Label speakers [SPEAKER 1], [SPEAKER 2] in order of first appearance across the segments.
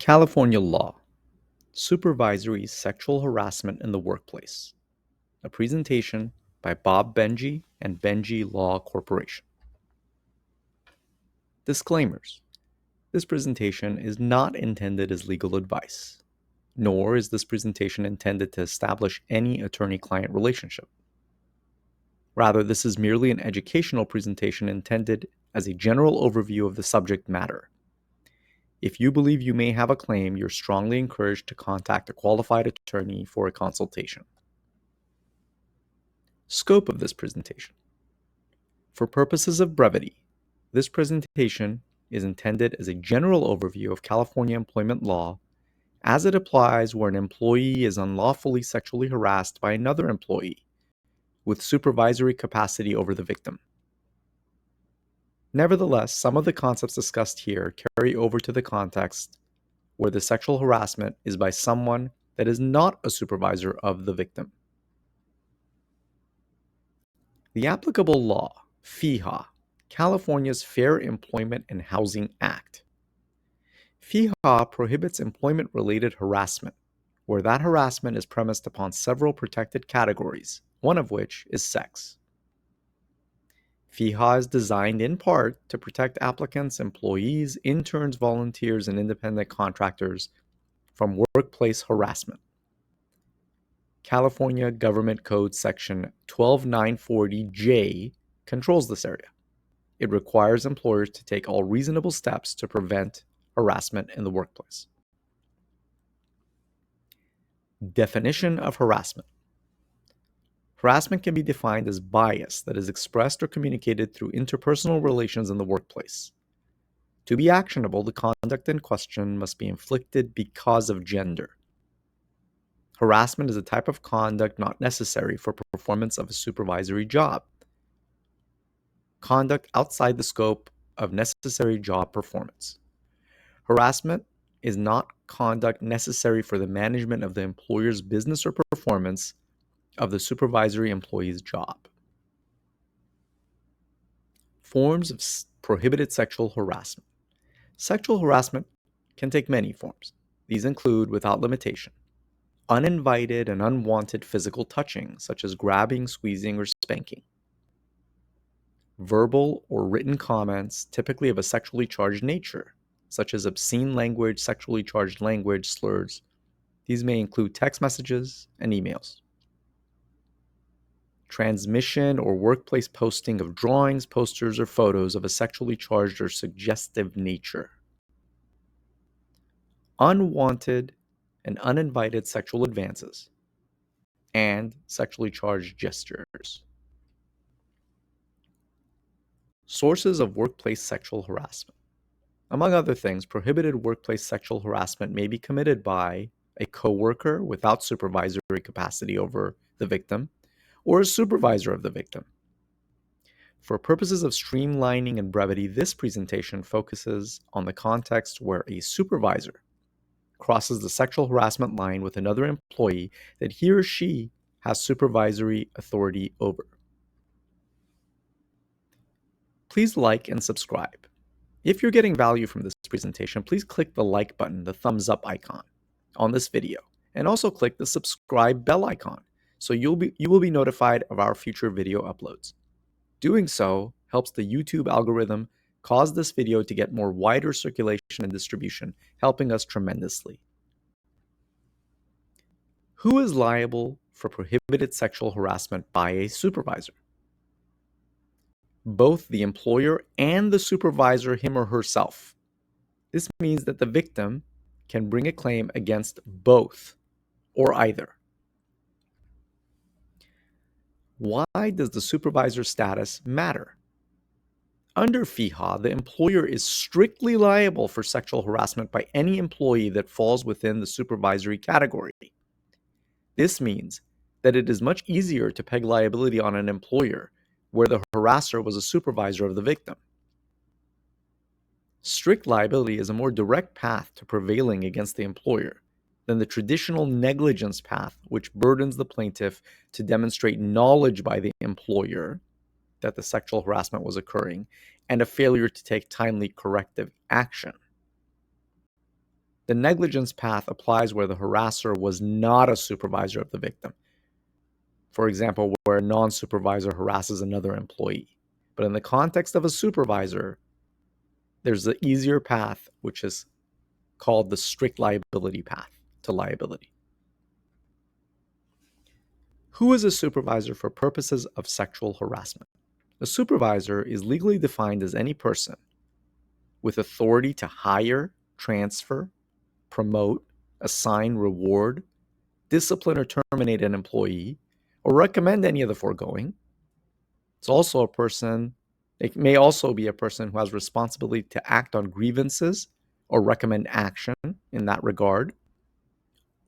[SPEAKER 1] California law, supervisory sexual harassment in the workplace. A presentation by Bob Benjy and Benjy Law Corporation. Disclaimers. This presentation is not intended as legal advice, nor is this presentation intended to establish any attorney-client relationship. Rather, this is merely an educational presentation intended as a general overview of the subject matter. If you believe you may have a claim, you're strongly encouraged to contact a qualified attorney for a consultation. Scope of this presentation. For purposes of brevity, this presentation is intended as a general overview of California employment law as it applies where an employee is unlawfully sexually harassed by another employee with supervisory capacity over the victim. Nevertheless, some of the concepts discussed here carry over to the context where the sexual harassment is by someone that is not a supervisor of the victim. The applicable law, FEHA, California's Fair Employment and Housing Act. FEHA prohibits employment-related harassment, where that harassment is premised upon several protected categories, one of which is sex. FEHA is designed in part to protect applicants, employees, interns, volunteers, and independent contractors from workplace harassment. California Government Code Section 12940J controls this area. It requires employers to take all reasonable steps to prevent harassment in the workplace. Definition of harassment. Harassment can be defined as bias that is expressed or communicated through interpersonal relations in the workplace. To be actionable, the conduct in question must be inflicted because of gender. Harassment is a type of conduct not necessary for performance of a supervisory job. Conduct outside the scope of necessary job performance. Harassment is not conduct necessary for the management of the employer's business or performance of the supervisory employee's job. Forms of prohibited sexual harassment. Sexual harassment can take many forms. These include, without limitation, uninvited and unwanted physical touching, such as grabbing, squeezing, or spanking. Verbal or written comments, typically of a sexually charged nature, such as obscene language, sexually charged language, slurs. These may include text messages and emails. Transmission or workplace posting of drawings, posters, or photos of a sexually charged or suggestive nature. Unwanted and uninvited sexual advances and sexually charged gestures. Sources of workplace sexual harassment. Among other things, prohibited workplace sexual harassment may be committed by a coworker without supervisory capacity over the victim, or a supervisor of the victim. For purposes of streamlining and brevity, this presentation focuses on the context where a supervisor crosses the sexual harassment line with another employee that he or she has supervisory authority over. Please like and subscribe. If you're getting value from this presentation, please click the like button, the thumbs up icon on this video, and also click the subscribe bell icon so you will be notified of our future video uploads. Doing so helps the YouTube algorithm cause this video to get more wider circulation and distribution, helping us tremendously. Who is liable for prohibited sexual harassment by a supervisor? Both the employer and the supervisor, him or herself. This means that the victim can bring a claim against both or either. Why does the supervisor status matter? Under FEHA, the employer is strictly liable for sexual harassment by any employee that falls within the supervisory category. This means that it is much easier to peg liability on an employer where the harasser was a supervisor of the victim. Strict liability is a more direct path to prevailing against the employer than the traditional negligence path, which burdens the plaintiff to demonstrate knowledge by the employer that the sexual harassment was occurring and a failure to take timely corrective action. The negligence path applies where the harasser was not a supervisor of the victim. For example, where a non-supervisor harasses another employee. But in the context of a supervisor, there's the easier path, which is called the strict liability path to liability. Who is a supervisor for purposes of sexual harassment? A supervisor is legally defined as any person with authority to hire, transfer, promote, assign, reward, discipline or terminate an employee, or recommend any of the foregoing. It's also a person, it may also be a person who has responsibility to act on grievances or recommend action in that regard,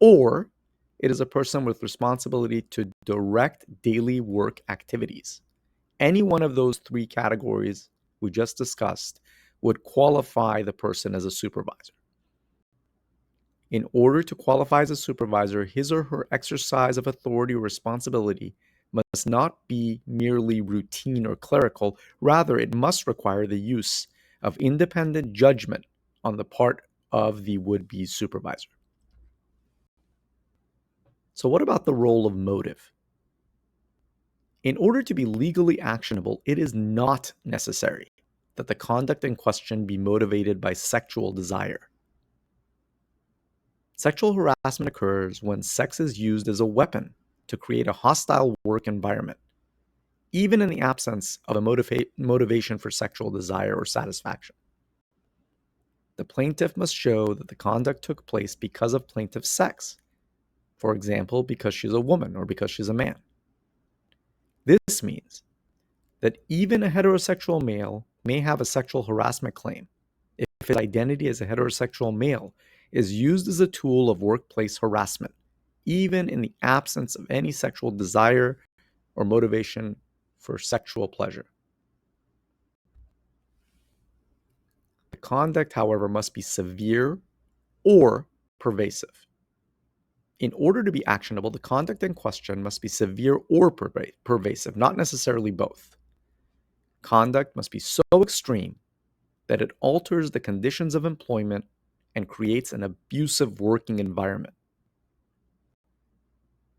[SPEAKER 1] or it is a person with responsibility to direct daily work activities. Any one of those three categories we just discussed would qualify the person as a supervisor. In order to qualify as a supervisor, his or her exercise of authority or responsibility must not be merely routine or clerical. Rather, it must require the use of independent judgment on the part of the would-be supervisor. So what about the role of motive? In order to be legally actionable, it is not necessary that the conduct in question be motivated by sexual desire. Sexual harassment occurs when sex is used as a weapon to create a hostile work environment, even in the absence of a motivation for sexual desire or satisfaction. The plaintiff must show that the conduct took place because of plaintiff's sex, for example, because she's a woman or because she's a man. This means that even a heterosexual male may have a sexual harassment claim if his identity as a heterosexual male is used as a tool of workplace harassment, even in the absence of any sexual desire or motivation for sexual pleasure. The conduct, however, must be severe or pervasive. In order to be actionable, the conduct in question must be severe or pervasive, not necessarily both. Conduct must be so extreme that it alters the conditions of employment and creates an abusive working environment.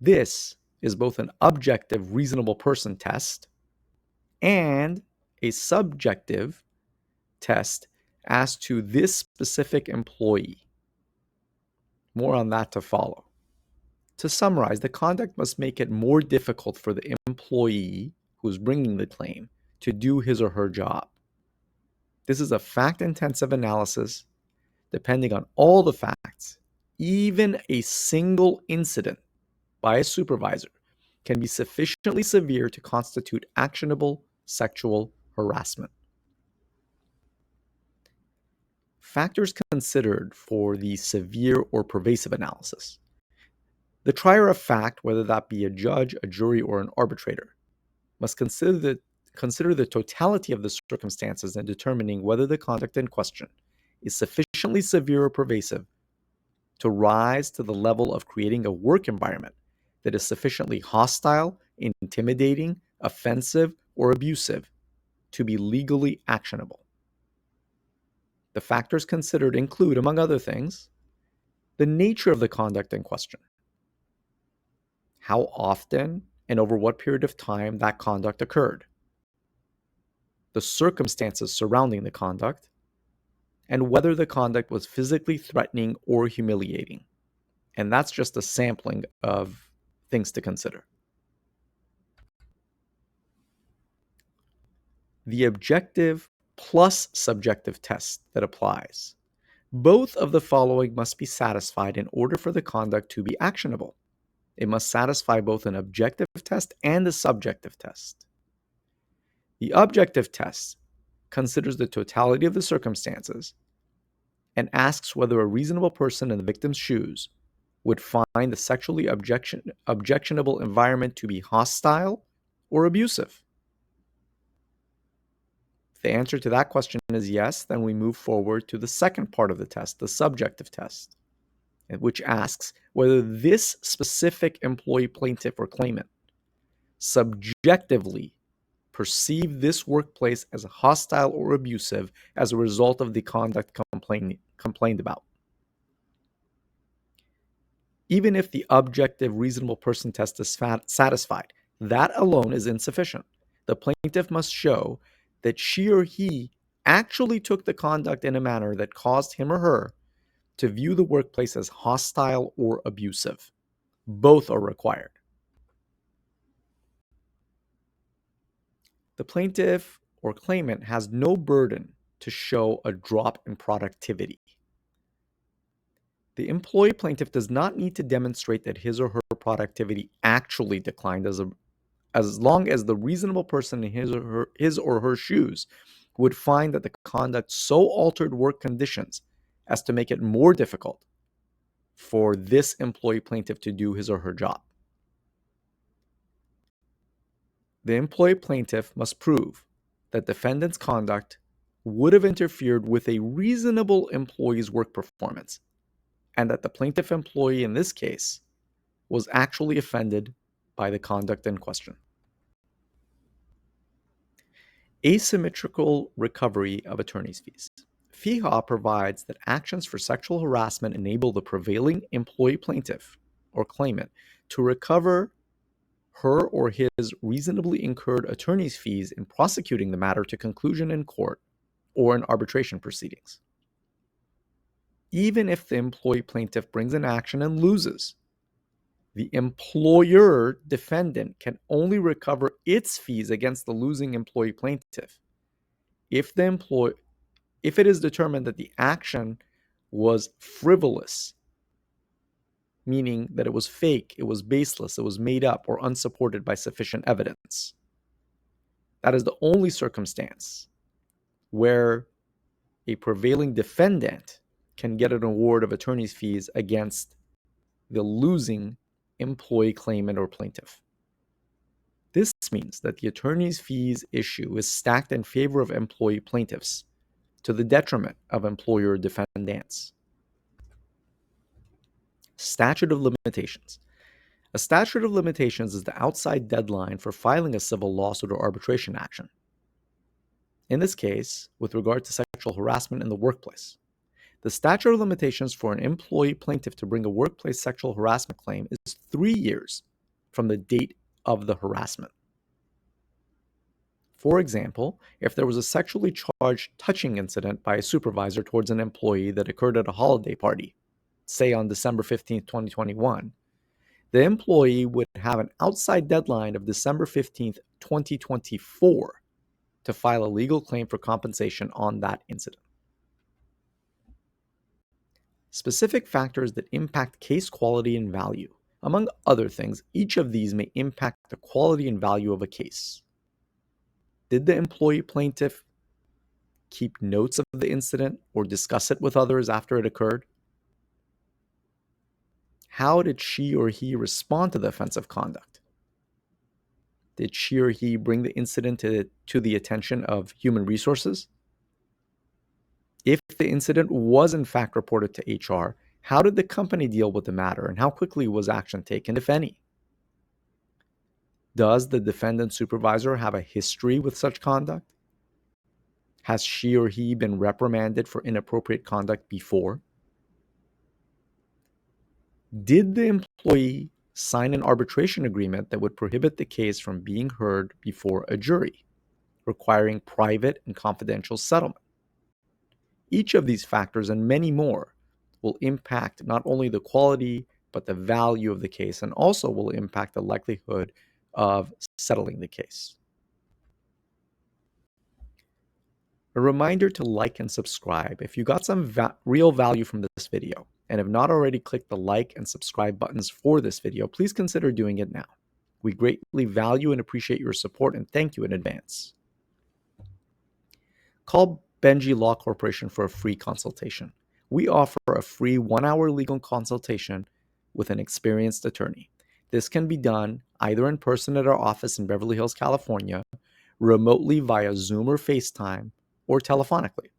[SPEAKER 1] This is both an objective reasonable person test and a subjective test as to this specific employee. More on that to follow. To summarize, the conduct must make it more difficult for the employee who is bringing the claim to do his or her job. This is a fact-intensive analysis. Depending on all the facts, even a single incident by a supervisor can be sufficiently severe to constitute actionable sexual harassment. Factors considered for the severe or pervasive analysis. The trier of fact, whether that be a judge, a jury, or an arbitrator, must consider the totality of the circumstances in determining whether the conduct in question is sufficiently severe or pervasive to rise to the level of creating a work environment that is sufficiently hostile, intimidating, offensive, or abusive to be legally actionable. The factors considered include, among other things, the nature of the conduct in question, how often and over what period of time that conduct occurred, the circumstances surrounding the conduct, and whether the conduct was physically threatening or humiliating. And that's just a sampling of things to consider. The objective plus subjective test that applies. Both of the following must be satisfied in order for the conduct to be actionable. It must satisfy both an objective test and a subjective test. The objective test considers the totality of the circumstances and asks whether a reasonable person in the victim's shoes would find the sexually objectionable environment to be hostile or abusive. If the answer to that question is yes, then we move forward to the second part of the test, the subjective test, which asks whether this specific employee, plaintiff, or claimant subjectively perceived this workplace as hostile or abusive as a result of the conduct complained about. even if the objective reasonable person test is satisfied. That alone is insufficient. The plaintiff must show that she or he actually took the conduct in a manner that caused him or her to view the workplace as hostile or abusive. Both are required. The plaintiff or claimant has no burden to show a drop in productivity. The employee plaintiff does not need to demonstrate that his or her productivity actually declined as long as the reasonable person in his or her shoes would find that the conduct so altered work conditions as to make it more difficult for this employee plaintiff to do his or her job. The employee plaintiff must prove that defendant's conduct would have interfered with a reasonable employee's work performance, and that the plaintiff employee in this case was actually offended by the conduct in question. Asymmetrical recovery of attorney's fees. FEHA provides that actions for sexual harassment enable the prevailing employee plaintiff or claimant to recover her or his reasonably incurred attorney's fees in prosecuting the matter to conclusion in court or in arbitration proceedings. Even if the employee plaintiff brings an action and loses, the employer defendant can only recover its fees against the losing employee plaintiff if it is determined that the action was frivolous, meaning that it was fake, it was baseless, it was made up, or unsupported by sufficient evidence. That is the only circumstance where a prevailing defendant can get an award of attorney's fees against the losing employee claimant or plaintiff. This means that the attorney's fees issue is stacked in favor of employee plaintiffs to the detriment of employer defendants. Statute of Limitations. A statute of limitations is the outside deadline for filing a civil lawsuit or arbitration action. In this case, with regard to sexual harassment in the workplace, the statute of limitations for an employee plaintiff to bring a workplace sexual harassment claim is 3 years from the date of the harassment. For example, if there was a sexually charged touching incident by a supervisor towards an employee that occurred at a holiday party, say on December 15, 2021, the employee would have an outside deadline of December 15, 2024 to file a legal claim for compensation on that incident. Specific factors that impact case quality and value. Among other things, each of these may impact the quality and value of a case. Did the employee plaintiff keep notes of the incident or discuss it with others after it occurred? How did she or he respond to the offensive conduct? Did she or he bring the incident to the attention of human resources? If the incident was in fact reported to HR, how did the company deal with the matter and how quickly was action taken, if any? Does the defendant supervisor have a history with such conduct? Has she or he been reprimanded for inappropriate conduct before? Did the employee sign an arbitration agreement that would prohibit the case from being heard before a jury, requiring private and confidential settlement? Each of these factors and many more will impact not only the quality but the value of the case, and also will impact the likelihood of settling the case. A reminder to like and subscribe if you got some real value from this video, and have not already clicked the like and subscribe buttons for this video, please consider doing it now. We greatly value and appreciate your support, and thank you in advance. Call Benjy Law Corporation for a free consultation. We offer a free 1-hour legal consultation with an experienced attorney. This can be done either in person at our office in Beverly Hills, California, remotely via Zoom or FaceTime, or telephonically.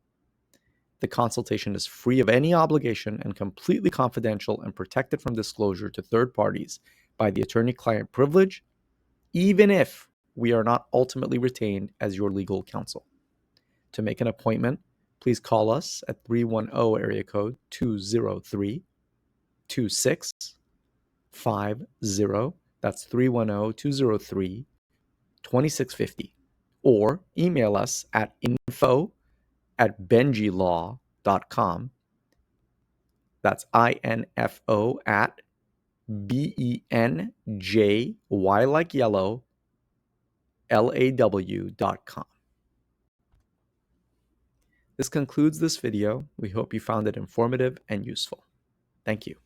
[SPEAKER 1] The consultation is free of any obligation and completely confidential and protected from disclosure to third parties by the attorney-client privilege, even if we are not ultimately retained as your legal counsel. To make an appointment, please call us at 310 area code 203-26-1111 that's 310-203-2650, or email us at info@benjylaw.com. That's info at benjy like yellow law.com. This concludes this video. We hope you found it informative and useful. Thank you.